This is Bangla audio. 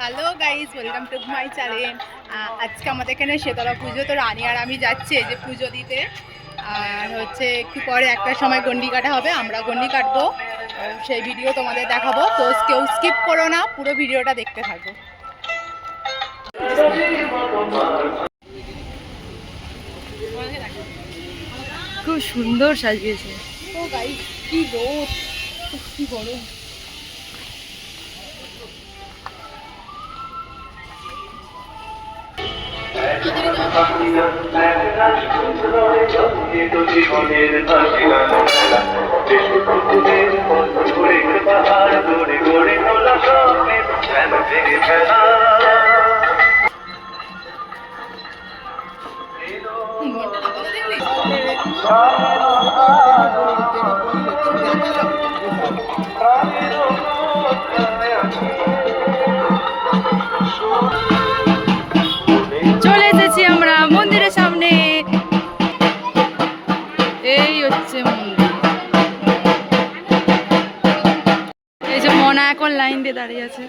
Hello guys, welcome to my channel. আজকে আমাদের এখানে শীতলা পুজো, তো রানী আর আমি যাচ্ছি এই যে পুজো দিতে। আর হচ্ছে একটু পরে একটার সময় গন্ডি কাটা হবে, আমরা গন্ডি কাটবো, সেই ভিডিও তোমাদের দেখাবো। তো কেউ স্কিপ করো না, পুরো ভিডিওটা দেখতে থাকো। খুব সুন্দর সাজিয়েছে। তো গাইজ কি রোদ, কি গরম। চলে এসেছি আমরা মন্দিরের সামনে। এই হচ্ছে মন্দির। এই যে মনা এখন লাইন দিয়ে দাঁড়িয়ে আছে।